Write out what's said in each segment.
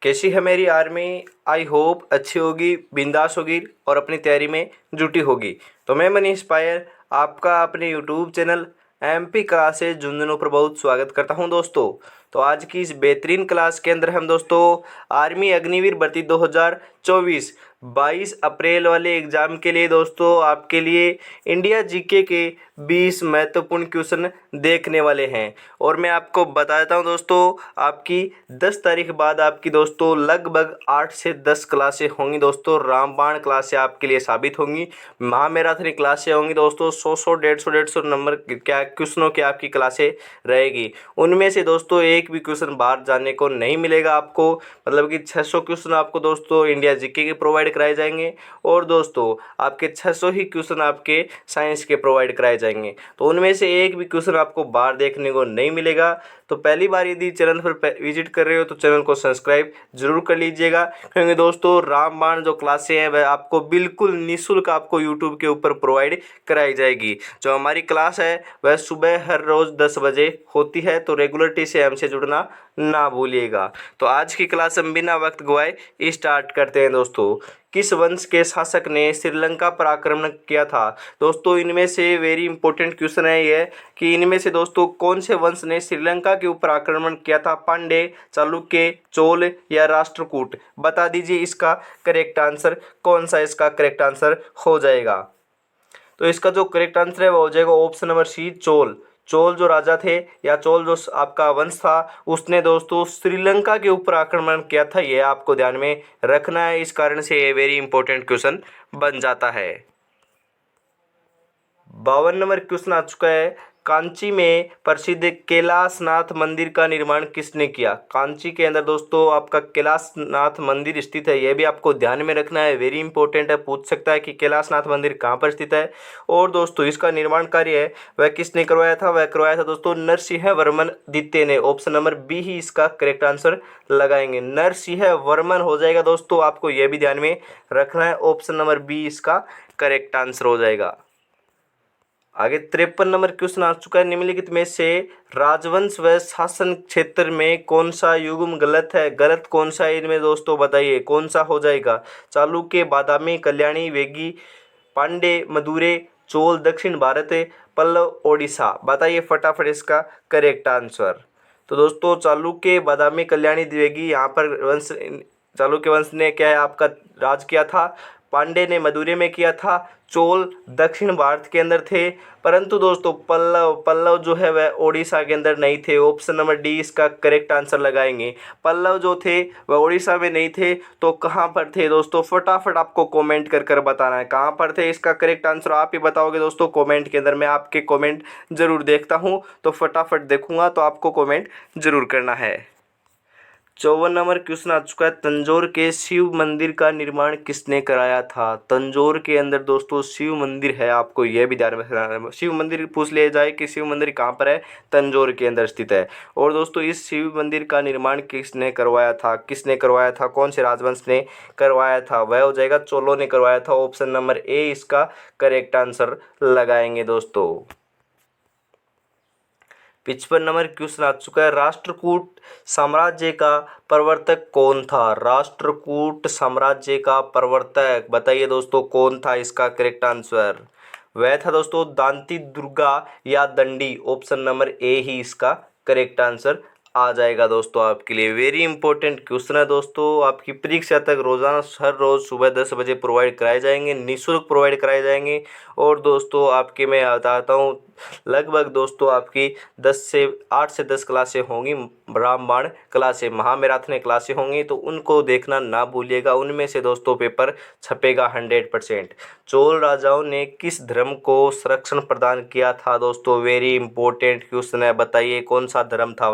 कैसी है मेरी आर्मी। आई होप अच्छी होगी, बिंदास होगी और अपनी तैयारी में जुटी होगी। तो मैं मनीष पायर आपका अपने YouTube channel MP classes Jhunjhunu पर बहुत स्वागत करता हूं दोस्तों। तो आज की इस बेहतरीन क्लास के अंदर हम दोस्तों आर्मी अग्निवीर भर्ती 2024 22 अप्रैल वाले एग्ज़ाम के लिए दोस्तों आपके लिए इंडिया जीके के 20 महत्वपूर्ण क्वेश्चन देखने वाले हैं। और मैं आपको बता देता हूं दोस्तों, आपकी 10 तारीख बाद आपकी दोस्तों लगभग 8 से 10 क्लासें होंगी दोस्तों। रामबाण क्लासें आपके लिए साबित होंगी, महामैराथन क्लासें होंगी दोस्तों। 100 150 नंबर क्या क्वेश्चनों की आपकी क्लासें रहेगी। उनमें से दोस्तों एक भी क्वेश्चन बाहर जाने को नहीं मिलेगा आपको, मतलब कि 600 क्वेश्चन आपको दोस्तों इंडिया जीके के प्रोवाइड कराए जाएंगे और दोस्तों आपके 600 ही क्वेश्चन आपके साइंस के प्रोवाइड कराए जाएंगे। तो उनमें से एक भी क्वेश्चन आपको बाहर देखने को नहीं मिलेगा। तो पहली बार यदि चैनल पर विजिट कर रहे हो तो चैनल को सब्सक्राइब जरूर कर लीजिएगा, क्योंकि दोस्तों रामबाण जो क्लासें हैं वह आपको बिल्कुल निःशुल्क आपको यूट्यूब के ऊपर प्रोवाइड कराई जाएगी। जो हमारी क्लास है वह सुबह हर रोज़ 10 बजे होती है, तो रेगुलरिटी से हमसे जुड़ना ना भूलिएगा। तो आज की क्लास हम बिना वक्त गवाए स्टार्ट करते हैं दोस्तों। किस वंश के शासक ने श्रीलंका पर आक्रमण किया था? दोस्तों इनमें से वेरी इंपॉर्टेंट क्वेश्चन है ये कि इनमें से दोस्तों कौन से वंश ने श्रीलंका के ऊपर आक्रमण किया था? पांडे, चालुक्य, चोल या राष्ट्रकूट? बता दीजिए इसका करेक्ट आंसर कौन सा इसका करेक्ट आंसर हो जाएगा। तो इसका जो करेक्ट आंसर है वो हो जाएगा option number C, Chola. Chola जो राजा थे या चोल जो आपका वंश था उसने दोस्तों श्रीलंका के ऊपर आक्रमण किया था, ये आपको ध्यान में रखना है। इस कारण से ये वेरी इंपॉर्टेंट क्वेश्चन बन जाता है। 52 नंबर क्वेश्चन आ चुका है। कांची में प्रसिद्ध कैलाशनाथ मंदिर का निर्माण किसने किया? कांची के अंदर दोस्तों आपका कैलाशनाथ मंदिर स्थित है, यह भी आपको ध्यान में रखना है, वेरी इंपॉर्टेंट है। पूछ सकता है कि कैलाशनाथ मंदिर कहाँ पर स्थित है। और दोस्तों इसका निर्माण कार्य है वह किसने करवाया था? वह करवाया था दोस्तों नरसिंह वर्मन द्वितीय ने। ऑप्शन नंबर बी ही इसका करेक्ट आंसर लगाएंगे, नरसिंह वर्मन हो जाएगा दोस्तों। आपको यह भी ध्यान में रखना है, ऑप्शन नंबर बी इसका करेक्ट आंसर हो जाएगा। आगे 53 नंबर क्वेश्चन आ चुका है। निम्नलिखित में से राजवंश व शासन क्षेत्र में कौन सा युग्म गलत है? गलत कौन सा है इनमें दोस्तों बताइए, कौन सा हो जाएगा? चालुक्य, बादामी, कल्याणी, वेगी, पांडे, मदुरै, चोल दक्षिण भारत, पल्लव ओडिशा? बताइए फटाफट इसका करेक्ट आंसर। तो दोस्तों चालुक्य, बादामी, कल्याणी, द्विवेदी यहाँ पर वंश, चालुक्य वंश ने क्या है आपका राज किया था। पांडे ने मदुरै में किया था। चोल दक्षिण भारत के अंदर थे, परंतु दोस्तों पल्लव जो है वह ओडिशा के अंदर नहीं थे। ऑप्शन नंबर डी इसका करेक्ट आंसर लगाएंगे। पल्लव जो थे वह ओडिशा में नहीं थे, तो कहाँ पर थे दोस्तों? फटाफट आपको कमेंट कर कर बताना है कहाँ पर थे। इसका करेक्ट आंसर आप ही बताओगे दोस्तों कमेंट के अंदर। मैं आपके कमेंट जरूर देखता हूँ, तो फटाफट देखूंगा, तो आपको कमेंट जरूर करना है। 54 नंबर क्वेश्चन आ चुका है। तंजौर के शिव मंदिर का निर्माण किसने कराया था? तंजौर के अंदर दोस्तों शिव मंदिर है, आपको यह भी ध्यान में रखना है। शिव मंदिर पूछ लिया जाए कि शिव मंदिर कहाँ पर है, तंजौर के अंदर स्थित है। और दोस्तों इस शिव मंदिर का निर्माण किसने करवाया था? किसने करवाया था? कौन से राजवंश ने करवाया था? वह हो जाएगा चोलों ने करवाया था। ऑप्शन नंबर ए इसका करेक्ट आंसर लगाएंगे दोस्तों। 55 नंबर क्वेश्चन आ चुका है। राष्ट्रकूट साम्राज्य का प्रवर्तक कौन था? राष्ट्रकूट साम्राज्य का प्रवर्तक बताइए दोस्तों कौन था? इसका करेक्ट आंसर वह था दोस्तों दांती दुर्गा या दंडी। ऑप्शन नंबर ए ही इसका करेक्ट आंसर आ जाएगा दोस्तों आपके लिए। वेरी इंपॉर्टेंट क्वेश्चन है दोस्तों, आपकी परीक्षा तक रोजाना हर रोज सुबह 10 बजे प्रोवाइड कराए जाएंगे, निःशुल्क प्रोवाइड कराए जाएंगे। और दोस्तों आपके मैं बताता हूँ लगभग दोस्तों आपकी 8 से 10 क्लासें होंगी, रामबाण क्लासें, महामैराथन क्लासें होंगी, तो उनको देखना ना भूलिएगा। उनमें से दोस्तों पेपर छपेगा 100%। चोल राजाओं ने किस धर्म को संरक्षण प्रदान किया था? दोस्तों वेरी इंपॉर्टेंट क्वेश्चन है, बताइए कौन सा धर्म था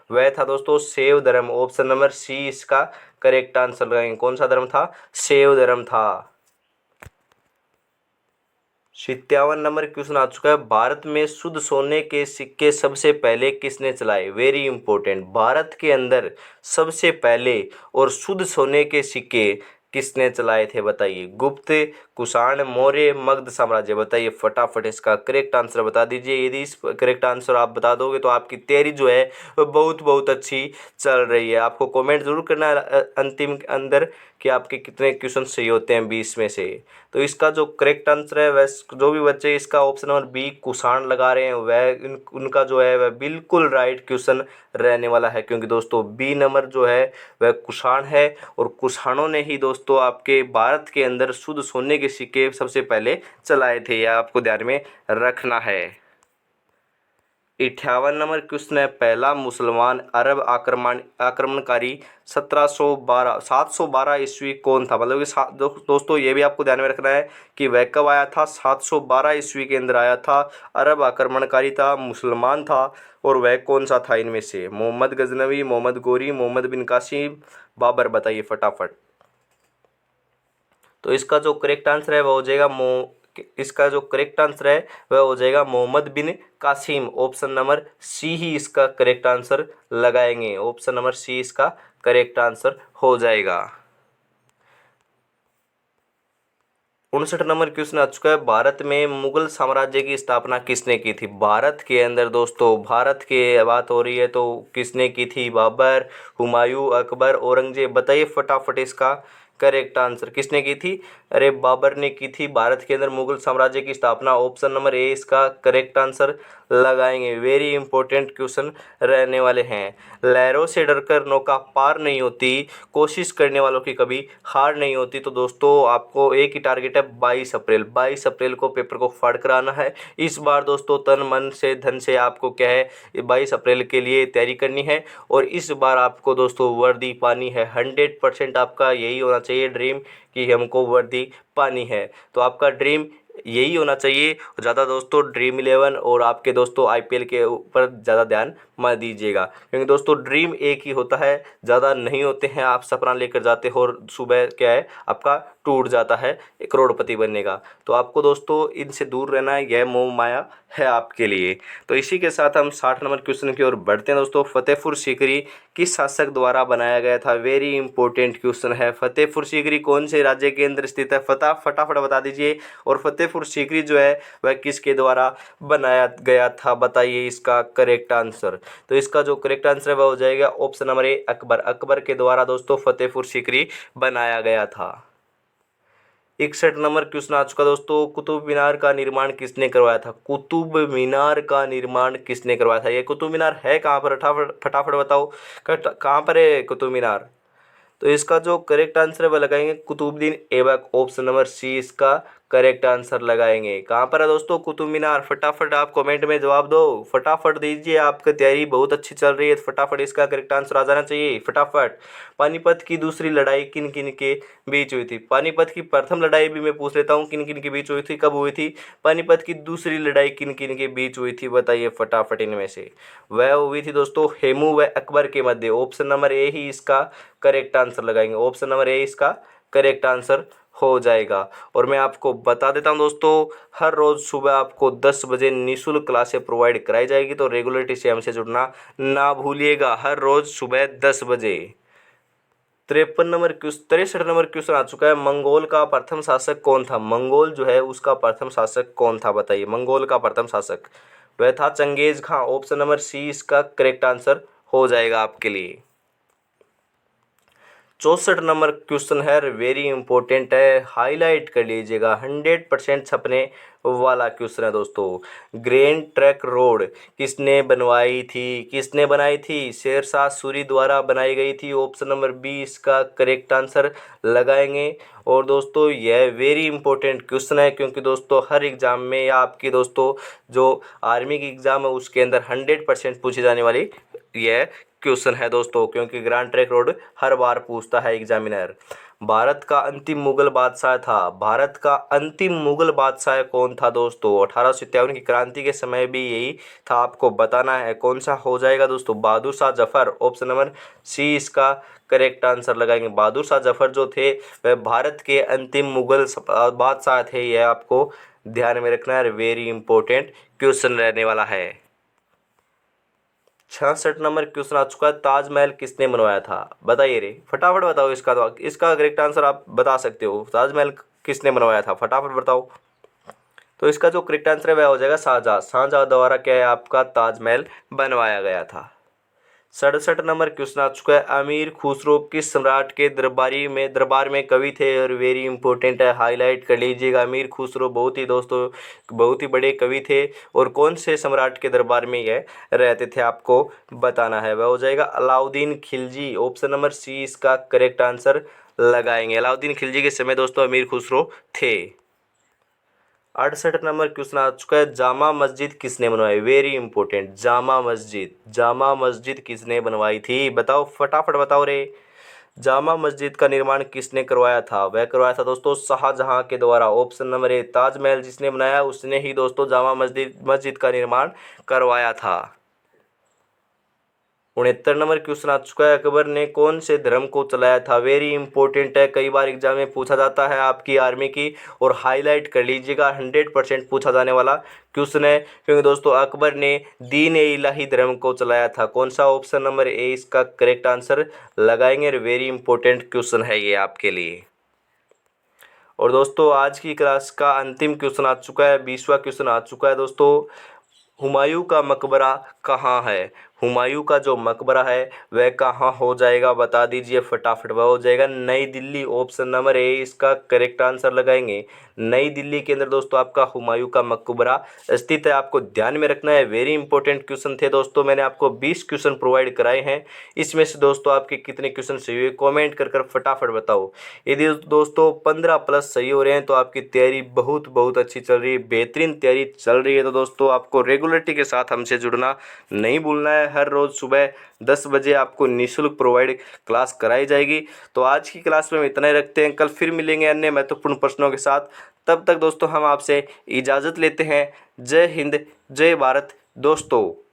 वह था दोस्तों शैव धर्म। ऑप्शन नंबर सी इसका करेक्ट आंसर लगाएंगे। कौन सा धर्म था? शैव धर्म था। 57 नंबर क्वेश्चन आ चुका है। भारत में शुद्ध सोने के सिक्के सबसे पहले किसने चलाए? वेरी इंपॉर्टेंट, भारत के अंदर सबसे पहले और शुद्ध सोने के सिक्के किसने चलाए थे बताइए? गुप्त, कुषाण, मौर्य, मगध साम्राज्य। बताइए फटाफट इसका करेक्ट आंसर बता दीजिए। यदि इस करेक्ट आंसर आप बता दोगे तो आपकी तैयारी जो है वो बहुत बहुत अच्छी चल रही है। आपको कमेंट जरूर करना है अंतिम के अंदर कि आपके कितने क्वेश्चन सही होते हैं 20 में से। तो इसका जो करेक्ट आंसर है, वह जो भी बच्चे इसका ऑप्शन नंबर बी कुषाण लगा रहे हैं वह उनका जो है वह बिल्कुल राइट क्वेश्चन रहने वाला है, क्योंकि दोस्तों बी नंबर जो है वह कुषाण है। और कुषाणों ने ही दोस्तों आपके भारत के अंदर शुद्ध सोने के सिक्के सबसे पहले चलाए थे, यह आपको ध्यान में रखना है। 58 नंबर क्वेश्चन है, पहला मुसलमान अरब आक्रमणकारी 712 ईस्वी कौन था? मतलब कि दोस्तों ये भी आपको ध्यान में रखना है कि वह कब आया था। 712 ईस्वी के अंदर आया था, अरब आक्रमणकारी था, मुसलमान था, और वह कौन सा था इनमें से? मोहम्मद गजनवी, मोहम्मद गोरी, मोहम्मद बिन कासिम, बाबर। बताइए फटाफट। तो इसका जो करेक्ट आंसर है वह हो जाएगा मोहम्मद बिन कासिम। ऑप्शन नंबर सी ही इसका करेक्ट आंसर लगाएंगे। ऑप्शन नंबर सी इसका करेक्ट आंसर हो जाएगा। 59 नंबर क्वेश्चन आ चुका है, भारत में मुगल साम्राज्य की स्थापना किसने की थी? भारत के अंदर दोस्तों, भारत की बात हो रही है तो किसने की थी? बाबर, हुमायूं, अकबर, औरंगजेब। बताइए फटाफट इसका करेक्ट आंसर किसने की थी? अरे बाबर ने की थी भारत के अंदर मुगल साम्राज्य की स्थापना। ऑप्शन नंबर ए इसका करेक्ट आंसर लगाएंगे। वेरी इंपॉर्टेंट क्वेश्चन रहने वाले हैं। लहरों से डरकर नौका पार नहीं होती, कोशिश करने वालों की कभी हार नहीं होती। तो दोस्तों आपको एक ही टारगेट है, 22 अप्रैल को पेपर को फाड़ कर आना है। इस बार दोस्तों तन मन से धन से आपको क्या है, 22 अप्रैल के लिए तैयारी करनी है। और इस बार आपको दोस्तों वर्दी पानी है। 100% आपका यही होना चाहिए ड्रीम कि हमको वर्दी पानी है। तो आपका ड्रीम यही होना चाहिए। ज़्यादा दोस्तों ड्रीम 11 और आपके दोस्तों आईपीएल के ऊपर ज़्यादा ध्यान मत दीजिएगा, क्योंकि दोस्तों ड्रीम एक ही होता है, ज़्यादा नहीं होते हैं। आप सपना लेकर जाते हो और सुबह क्या है आपका टूट जाता है एक करोड़पति बनने का। तो आपको दोस्तों इनसे दूर रहना है, यह मोह माया है आपके लिए। तो इसी के साथ हम 60 नंबर क्वेश्चन की ओर बढ़ते हैं दोस्तों। फतेहपुर सीकरी किस शासक द्वारा बनाया गया था? वेरी इंपॉर्टेंट क्वेश्चन है। फतेहपुर सीकरी कौन से राज्य के अंदर स्थित है? फटाफट बता दीजिए। और फतेहपुर सीकरी जो है वह किसके द्वारा बनाया गया था? बताइए इसका करेक्ट आंसर। तो इसका जो करेक्ट आंसर है वह हो जाएगा option number A Akbar. Akbar के द्वारा दोस्तों फतेहपुर सीकरी बनाया गया था। 61 नंबर क्वेश्चन आ चुका दोस्तों, कुतुब मीनार का निर्माण किसने करवाया था? कुतुब मीनार का निर्माण किसने करवाया था? ये कुतुब मीनार है कहाँ पर? फटाफट बताओ कहाँ पर है कुतुब मीनार? तो इसका जो करेक्ट आंसर है वह लगाएंगे Qutubuddin Aibak. Option number C इसका करेक्ट आंसर लगाएंगे। कहाँ पर है दोस्तों कुतुब मीनार? फटाफट आप कमेंट में जवाब दो, फटाफट दीजिए। आपकी तैयारी बहुत अच्छी चल रही है, तो फटाफट इसका करेक्ट आंसर आ जाना चाहिए फटाफट। पानीपत की दूसरी लड़ाई किन किन के बीच हुई थी? पानीपत की प्रथम लड़ाई भी मैं पूछ लेता हूँ, किन किन के बीच हुई थी, कब हुई थी? पानीपत की दूसरी लड़ाई किन किन के बीच हुई थी? बताइए फटाफट इनमें से। वह हुई थी दोस्तों हेमू व अकबर के मध्य। ऑप्शन नंबर ए ही इसका करेक्ट आंसर लगाएंगे। ऑप्शन नंबर ए इसका करेक्ट आंसर हो जाएगा। और मैं आपको बता देता हूं दोस्तों, हर रोज़ सुबह आपको 10 बजे निःशुल्क क्लासें प्रोवाइड कराई जाएगी, तो रेगुलरिटी से हमसे जुड़ना ना भूलिएगा। हर रोज़ सुबह 10 बजे। 63 नंबर क्वेश्चन आ चुका है, मंगोल का प्रथम शासक कौन था? मंगोल जो है उसका प्रथम शासक कौन था? बताइए। मंगोल का प्रथम शासक वह था चंगेज खां। ऑप्शन नंबर सी इसका करेक्ट आंसर हो जाएगा आपके लिए। 64 नंबर क्वेश्चन है, वेरी इंपॉर्टेंट है, हाईलाइट कर लीजिएगा। 100% छपने वाला क्वेश्चन है दोस्तों। ग्रैंड ट्रंक रोड किसने बनवाई थी? किसने बनाई थी? शेरशाह सूरी द्वारा बनाई गई थी। ऑप्शन नंबर बी इसका करेक्ट आंसर लगाएंगे। और दोस्तों यह वेरी इंपॉर्टेंट क्वेश्चन है, क्योंकि दोस्तों हर एग्जाम में या आपकी दोस्तों जो आर्मी की एग्जाम है उसके अंदर 100% पूछी जाने वाली यह क्वेश्चन है दोस्तों, क्योंकि ग्रैंड ट्रंक रोड हर बार पूछता है एग्जामिनर। भारत का अंतिम मुगल बादशाह था। भारत का अंतिम मुगल बादशाह कौन था दोस्तों? 1857 की क्रांति के समय भी यही था, आपको बताना है कौन सा हो जाएगा दोस्तों। Bahadur Shah Zafar. Option number C इसका करेक्ट आंसर लगाएंगे। बहादुर शाह जफर जो थे वह भारत के अंतिम मुगल बादशाह थे, यह आपको ध्यान में रखना है। वेरी इंपॉर्टेंट क्वेश्चन रहने वाला है। 66 नंबर क्वेश्चन आ चुका है, ताजमहल किसने बनवाया था? बताइए रे, फटाफट बताओ। इसका करेक्ट आंसर आप बता सकते हो। ताजमहल किसने बनवाया था, फटाफट बताओ। तो इसका जो करेक्ट आंसर है वह हो जाएगा शाहजहाँ। शाहजहाँ द्वारा क्या है आपका ताजमहल बनवाया गया था। 67 नंबर क्वेश्चन आ चुका है, अमीर खुसरो किस सम्राट के दरबार में कवि थे? और वेरी इंपॉर्टेंट है, हाईलाइट कर लीजिएगा। अमीर खुसरो बहुत ही दोस्तों बहुत ही बड़े कवि थे और कौन से सम्राट के दरबार में यह रहते थे आपको बताना है। वह हो जाएगा Alauddin Khilji. Option number C इसका करेक्ट आंसर लगाएंगे। अलाउद्दीन खिलजी के समय दोस्तों अमीर खुसरो थे। 68 नंबर क्वेश्चन आ चुका है, जामा मस्जिद किसने बनवाई? वेरी इंपॉर्टेंट, जामा मस्जिद किसने बनवाई थी? बताओ, फटाफट बताओ रे। जामा मस्जिद का निर्माण किसने करवाया था? वह करवाया था दोस्तों शाहजहां के द्वारा। ऑप्शन नंबर ए, ताजमहल जिसने बनाया उसने ही दोस्तों जामा मस्जिद का निर्माण करवाया था। 69 नंबर क्वेश्चन आ चुका है, अकबर ने कौन से धर्म को चलाया था? वेरी इंपॉर्टेंट है, कई बार एग्जाम में पूछा जाता है आपकी आर्मी की, और हाईलाइट कर लीजिएगा, 100% पूछा जाने वाला क्वेश्चन है। क्योंकि दोस्तों अकबर ने दीन ए इलाही धर्म को चलाया था। कौन सा? ऑप्शन नंबर ए इसका करेक्ट आंसर लगाएंगे। वेरी इंपॉर्टेंट क्वेश्चन है ये आपके लिए। और दोस्तों आज की क्लास का अंतिम क्वेश्चन आ चुका है, 20वां क्वेश्चन आ चुका है दोस्तों, हुमायूं का मकबरा कहाँ है? हुमायूं का जो मकबरा है वह कहाँ हो जाएगा, बता दीजिए फटाफट। वह हो जाएगा नई दिल्ली। ऑप्शन नंबर ए इसका करेक्ट आंसर लगाएंगे। नई दिल्ली के अंदर दोस्तों आपका हुमायूं का मकबरा स्थित है, आपको ध्यान में रखना है। वेरी इंपॉर्टेंट क्वेश्चन थे दोस्तों, मैंने आपको 20 क्वेश्चन प्रोवाइड कराए हैं। इसमें से दोस्तों आपके कितने क्वेश्चन सही हुए कॉमेंट कर फटाफट बताओ। यदि दोस्तों 15 प्लस सही हो रहे हैं तो आपकी तैयारी बहुत अच्छी चल रही है, बेहतरीन तैयारी चल रही है। तो दोस्तों आपको रेगुलरिटी के साथ हमसे जुड़ना नहीं भूलना है। हर रोज़ सुबह 10 बजे आपको निःशुल्क प्रोवाइड क्लास कराई जाएगी। तो आज की क्लास में हम इतना ही रखते हैं, कल फिर मिलेंगे अन्य महत्वपूर्ण प्रश्नों के साथ। तब तक दोस्तों हम आपसे इजाज़त लेते हैं। जय हिंद, जय भारत दोस्तों।